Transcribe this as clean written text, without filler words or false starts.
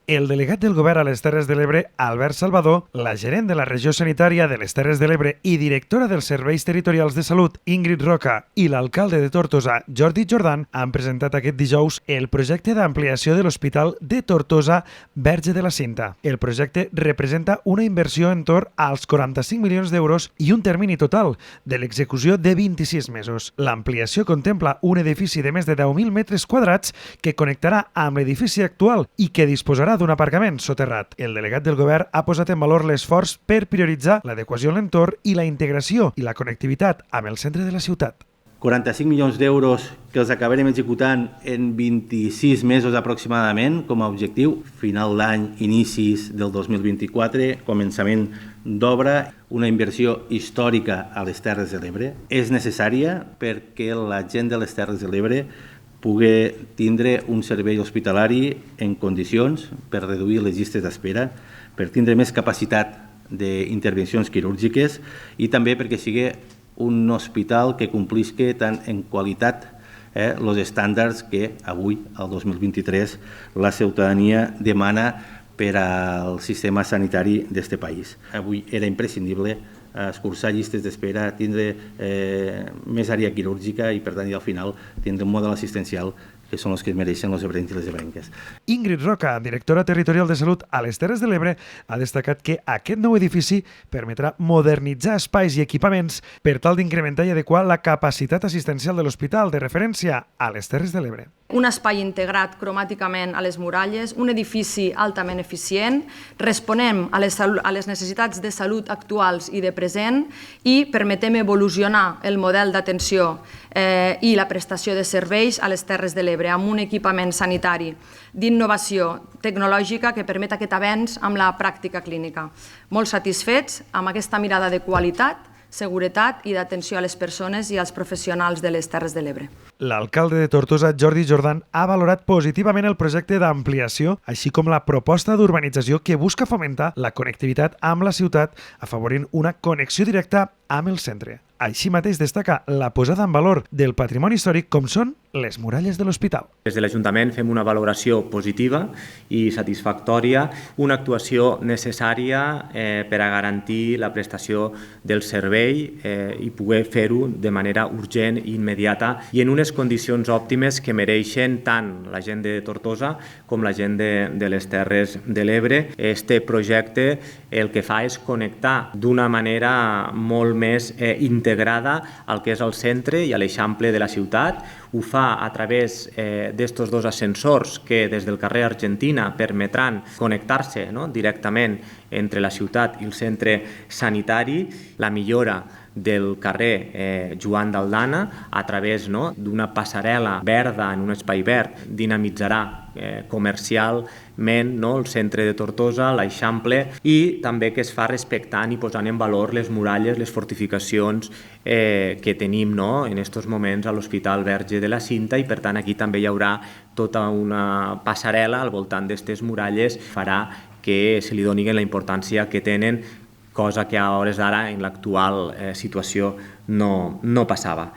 El delegat del Govern a les Terres de l'Ebre, Albert Salvador, la gerent de la regió sanitària de les Terres de l'Ebre i directora dels Serveis Territorials de Salut, Ingrid Roca, i l'alcalde de Tortosa, Jordi Jordan, han presentat aquest dijous el projecte d'ampliació de l'Hospital de Tortosa Verge de la Cinta. El projecte representa una inversió entorn als 45 milions d'euros i un termini total de l'execució de 26 mesos. L'ampliació contempla un edifici de més de 10.000 metres quadrats que connectarà amb l'edifici actual i que disposarà d'un aparcament soterrat. El delegat del govern ha posat en valor l'esforç per prioritzar l'adequació a l'entorn i la integració i la connectivitat amb el centre de la ciutat. 45 milions d'euros que els acabarem executant en 26 mesos aproximadament com a objectiu. Final d'any, inicis del 2024, començament d'obra, una inversió històrica a les Terres de l'Ebre. És necessària perquè la gent de les Terres de l'Ebre pugui tindre un servei hospitalari en condicions per reduir les llistes d'espera, per tindre més capacitat d'intervencions quirúrgiques i també perquè sigui un hospital que complisca tant en qualitat els estàndards que avui, el 2023, la ciutadania demana per al sistema sanitari d'aquest país. Avui era imprescindible escurçar llistes d'espera, tindre més àrea quirúrgica i, per tant, al final, tindre un model assistencial que són els que es mereixen els ebrencs i les ebrenques. Ingrid Roca, directora territorial de Salut a les Terres de l'Ebre, ha destacat que aquest nou edifici permetrà modernitzar espais i equipaments per tal d'incrementar i adequar la capacitat assistencial de l'hospital de referència a les Terres de l'Ebre. Un espai integrat cromàticament a les muralles, un edifici altament eficient, responem a les necessitats de salut actuals i de present i permetem evolucionar el model d'atenció i la prestació de serveis a les Terres de l'Ebre amb un equipament sanitari d'innovació tecnològica que permet aquest avenç amb la pràctica clínica. Molt satisfets amb aquesta mirada de qualitat, seguretat i d'atenció a les persones i als professionals de les Terres de l'Ebre. L'alcalde de Tortosa, Jordi Jordan, ha valorat positivament el projecte d'ampliació, així com la proposta d'urbanització que busca fomentar la connectivitat amb la ciutat, afavorint una connexió directa amb el centre. Així mateix destaca la posada en valor del patrimoni històric com són les muralles de l'hospital. Des de l'Ajuntament fem una valoració positiva i satisfactòria, una actuació necessària per a garantir la prestació del servei i poder fer-ho de manera urgent i immediata i en unes condicions òptimes que mereixen tant la gent de Tortosa com la gent de les Terres de l'Ebre. Este projecte el que fa és connectar d'una manera molt més integrada al que és el centre i a l'eixample de la ciutat. Ho fa a través d'estos dos ascensors que des del carrer Argentina permetran connectar-se directament entre la ciutat i el centre sanitari, la millora del carrer Joan d'Aldana a través d'una passarel·la verda en un espai verd dinamitzarà comercialment el centre de Tortosa, l'eixample i també que es fa respectant i posant en valor les muralles, les fortificacions que tenim en aquests moments a l'Hospital Verge de la Cinta i per tant aquí també hi haurà tota una passarel·la al voltant d'aquestes muralles farà que se li doni la importància que tenen, cosa que a hores d'ara en l'actual situació no passava.